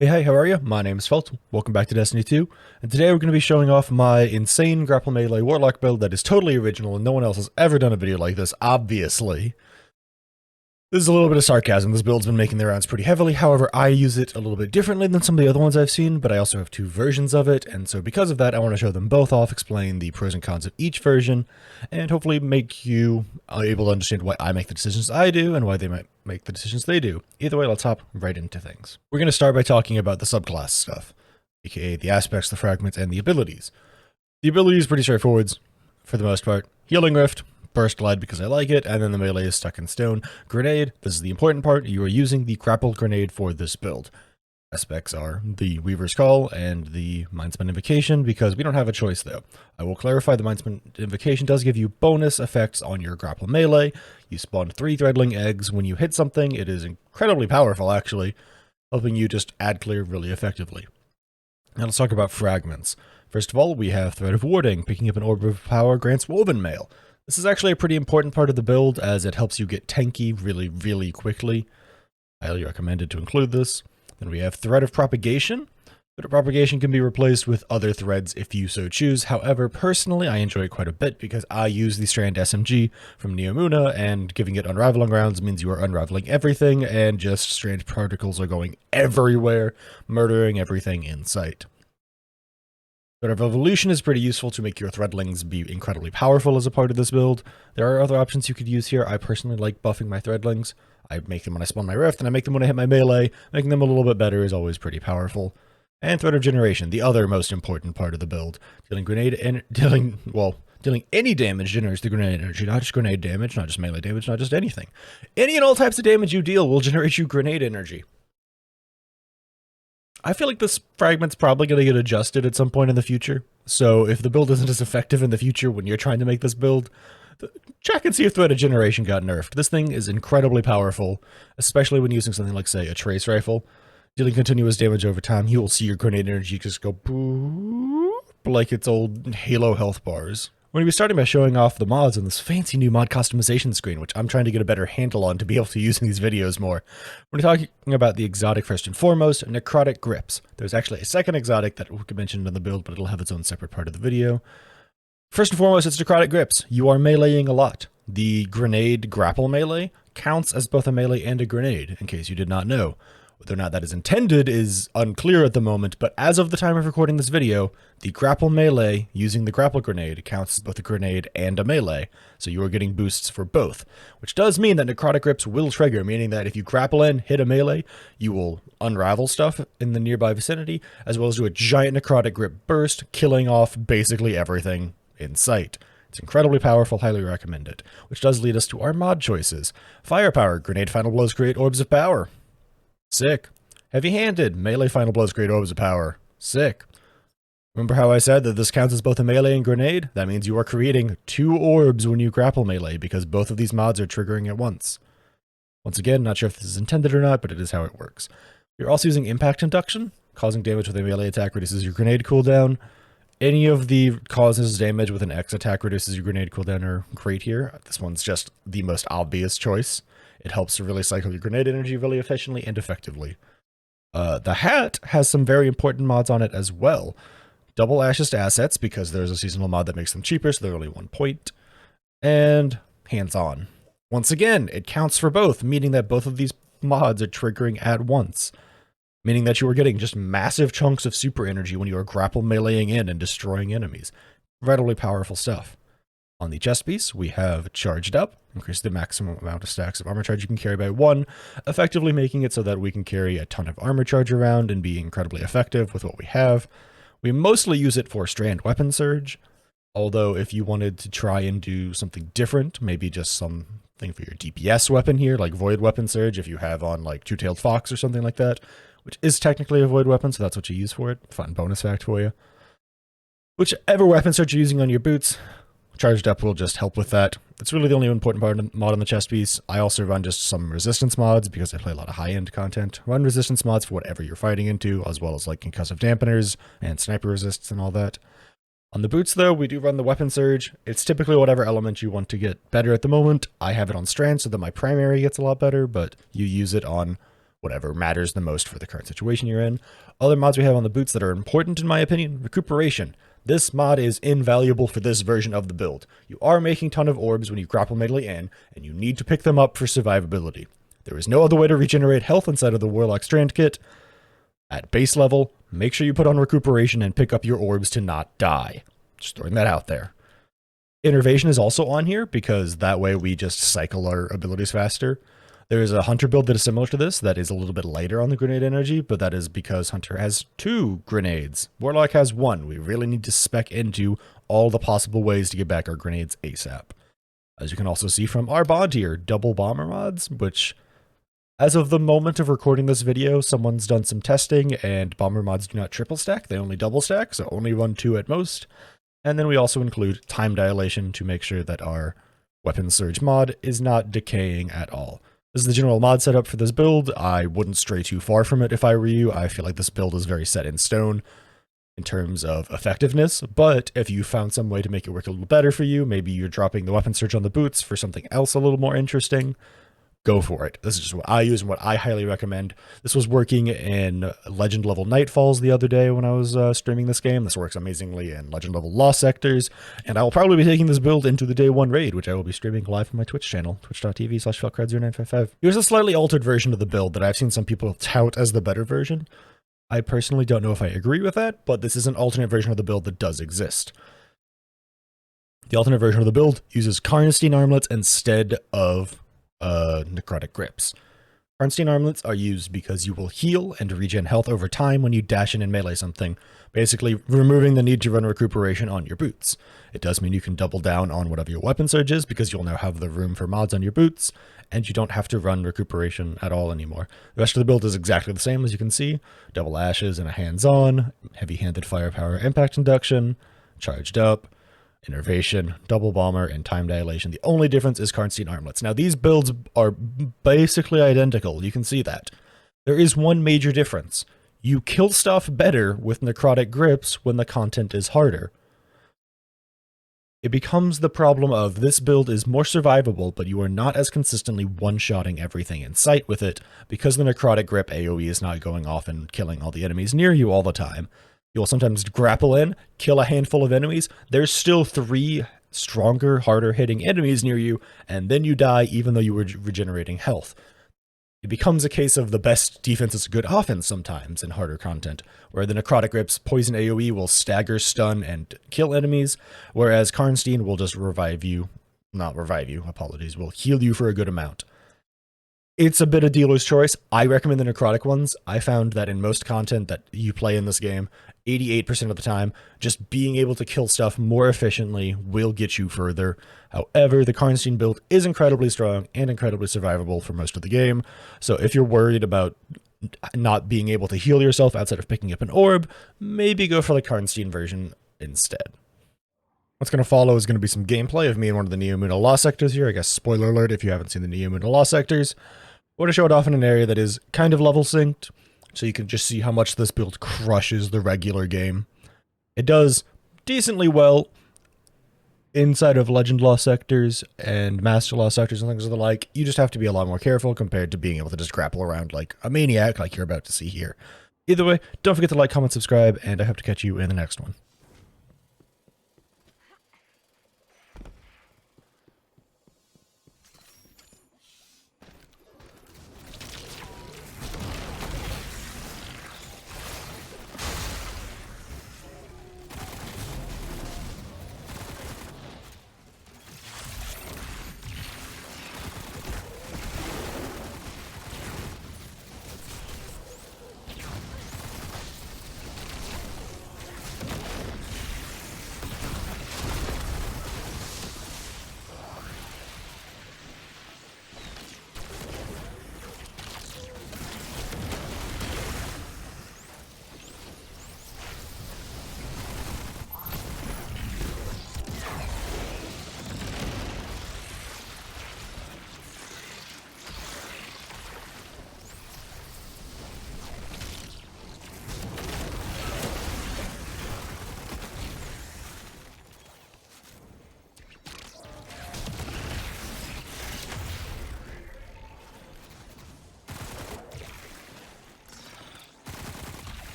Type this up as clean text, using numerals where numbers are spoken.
Hey, how are you? My name is Felt. Welcome back to Destiny 2, and today we're going to be showing off my insane grapple melee warlock build that is totally original and no one else has ever done a video like this, obviously. This is a little bit of sarcasm. This build's been making the rounds pretty heavily. However, I use it a little bit differently than some of the other ones I've seen, but I also have two versions of it, and so because of that, I want to show them both off, explain the pros and cons of each version, and hopefully make you able to understand why I make the decisions I do and why they might make the decisions they do. Either way, let's hop right into things. We're going to start by talking about the subclass stuff, aka the aspects, the fragments, and the abilities. The ability is pretty straightforward for the most part. Healing Rift, Burst Glide because I like it, and then the melee is Stuck in Stone. Grenade, this is the important part, you are using the grapple grenade for this build. Aspects are the Weaver's Call and the Mindspan Invocation, because we don't have a choice though. I will clarify the Mindspan Invocation does give you bonus effects on your grapple melee. You spawn 3 Threadling eggs when you hit something. It is incredibly powerful actually, helping you just add clear really effectively. Now let's talk about fragments. First of all, we have Thread of Warding. Picking up an Orb of Power grants Woven Mail. This is actually a pretty important part of the build as it helps you get tanky really quickly. I highly recommend it to include this. Then we have Thread of Propagation. Thread of Propagation can be replaced with other threads if you so choose. However, personally, I enjoy it quite a bit because I use the Strand SMG from Neomuna, and giving it unraveling rounds means you are unraveling everything, and just strange particles are going everywhere, murdering everything in sight. Thread of Evolution is pretty useful to make your Threadlings be incredibly powerful as a part of this build. There are other options you could use here. I personally like buffing my Threadlings. I make them when I spawn my Rift, and I make them when I hit my melee. Making them a little bit better is always pretty powerful. And Thread of Generation, the other most important part of the build. Dealing any damage generates the grenade energy, not just grenade damage, not just melee damage, not just anything. Any and all types of damage you deal will generate you grenade energy. I feel like this fragment's probably going to get adjusted at some point in the future, so if the build isn't as effective in the future when you're trying to make this build, check and see if Thread of Generation got nerfed. This thing is incredibly powerful, especially when using something like, say, a Trace Rifle. Dealing continuous damage over time, you will see your grenade energy just go boop, like its old Halo health bars. We're going to be starting by showing off the mods on this fancy new mod customization screen, which I'm trying to get a better handle on to be able to use in these videos more. We're talking about the exotic first and foremost, Necrotic Grips. There's actually a second exotic that we could mention in the build, but it'll have its own separate part of the video. First and foremost, it's Necrotic Grips. You are meleeing a lot. The grenade grapple melee counts as both a melee and a grenade, in case you did not know. Whether or not that is intended is unclear at the moment, but as of the time of recording this video, the grapple melee using the grapple grenade counts as both a grenade and a melee, so you are getting boosts for both, which does mean that Necrotic Grips will trigger, meaning that if you grapple in, hit a melee, you will unravel stuff in the nearby vicinity, as well as do a giant Necrotic Grip burst, killing off basically everything in sight. It's incredibly powerful, highly recommend it, which does lead us to our mod choices. Firepower, grenade final blows create orbs of power. Sick. Heavy-handed, melee final blows create orbs of power. Sick. Remember how I said that this counts as both a melee and grenade? That means you are creating 2 orbs when you grapple melee, because both of these mods are triggering at once. Once again, not sure if this is intended or not, but it is how it works. You're also using impact induction. Causing damage with a melee attack reduces your grenade cooldown. Any of the causes damage with an X attack reduces your grenade cooldown are great here. This one's just the most obvious choice. It helps to really cycle your grenade energy really efficiently and effectively. The hat has some very important mods on it as well. Double Ashes to assets, because there's a seasonal mod that makes them cheaper, so they're only 1 point. And hands-on. Once again, it counts for both, meaning that both of these mods are triggering at once. Meaning that you are getting just massive chunks of super energy when you are grapple meleeing in and destroying enemies. Incredibly powerful stuff. On the chest piece, we have Charged Up, increase the maximum amount of stacks of armor charge you can carry by 1, effectively making it so that we can carry a ton of armor charge around and be incredibly effective with what we have. We mostly use it for Strand Weapon Surge, although if you wanted to try and do something different, maybe just something for your DPS weapon here, like Void Weapon Surge, if you have on like Two-Tailed Fox or something like that, which is technically a Void Weapon, so that's what you use for it. Fun bonus fact for you. Whichever weapon surge you're using on your boots, Charged Up will just help with that. It's really the only important part of mod on the chest piece. I also run just some resistance mods because I play a lot of high-end content. Run resistance mods for whatever you're fighting into, as well as like concussive dampeners and sniper resists and all that. On the boots though, we do run the weapon surge. It's typically whatever element you want to get better at the moment. I have it on Strand so that my primary gets a lot better, but you use it on whatever matters the most for the current situation you're in. Other mods we have on the boots that are important in my opinion, recuperation. This mod is invaluable for this version of the build. You are making a ton of orbs when you grapple melee in, and you need to pick them up for survivability. There is no other way to regenerate health inside of the Warlock Strand kit. At base level, make sure you put on recuperation and pick up your orbs to not die. Just throwing that out there. Innervation is also on here because that way we just cycle our abilities faster. There is a Hunter build that is similar to this that is a little bit lighter on the grenade energy, but that is because Hunter has 2 grenades. Warlock has 1. We really need to spec into all the possible ways to get back our grenades ASAP. As you can also see from our mod here, double bomber mods, which as of the moment of recording this video, someone's done some testing and bomber mods do not triple stack, they only double stack, so only run 2 at most. And then we also include time dilation to make sure that our weapon surge mod is not decaying at all. This is the general mod setup for this build. I wouldn't stray too far from it if I were you. I feel like this build is very set in stone in terms of effectiveness, but if you found some way to make it work a little better for you, maybe you're dropping the weapon surge on the boots for something else a little more interesting, go for it. This is just what I use and what I highly recommend. This was working in Legend level Nightfalls the other day when I was streaming this game. This works amazingly in Legend level Lost Sectors, and I will probably be taking this build into the day 1 raid, which I will be streaming live on my Twitch channel, twitch.tv/felcrad0955. Here's a slightly altered version of the build that I've seen some people tout as the better version. I personally don't know if I agree with that, but this is an alternate version of the build that does exist. The alternate version of the build uses Karnstein armlets instead of necrotic grips. Karnstein armlets are used because you will heal and regen health over time when you dash in and melee something, basically removing the need to run recuperation on your boots. It does mean you can double down on whatever your weapon surge is because you'll now have the room for mods on your boots, and you don't have to run recuperation at all anymore. The rest of the build is exactly the same as you can see. Double ashes and a hands-on, heavy-handed firepower impact induction, charged up, innervation, double bomber, and time dilation. The only difference is Karnstein armlets. Now, these builds are basically identical. You can see that. There is one major difference. You kill stuff better with necrotic grips when the content is harder. It becomes the problem of this build is more survivable, but you are not as consistently one-shotting everything in sight with it because the necrotic grip AoE is not going off and killing all the enemies near you all the time. You'll sometimes grapple in, kill a handful of enemies, there's still 3 stronger, harder hitting enemies near you, and then you die even though you were regenerating health. It becomes a case of the best defense is good offense sometimes in harder content, where the necrotic grip's poison AoE will stagger, stun, and kill enemies, whereas Karnstein will just will heal you for a good amount. It's a bit of dealer's choice. I recommend the necrotic ones. I found that in most content that you play in this game, 88% of the time, just being able to kill stuff more efficiently will get you further. However, the Karnstein build is incredibly strong and incredibly survivable for most of the game. So if you're worried about not being able to heal yourself outside of picking up an orb, maybe go for the Karnstein version instead. What's going to follow is going to be some gameplay of me in one of the Neomuna Lost Sectors here. I guess spoiler alert if you haven't seen the Neomuna Lost Sectors. I want to show it off in an area that is kind of level synced, so you can just see how much this build crushes the regular game. It does decently well inside of Legend Lost Sectors and Master Lost Sectors and things of the like. You just have to be a lot more careful compared to being able to just grapple around like a maniac like you're about to see here. Either way, don't forget to like, comment, subscribe, and I hope to catch you in the next one.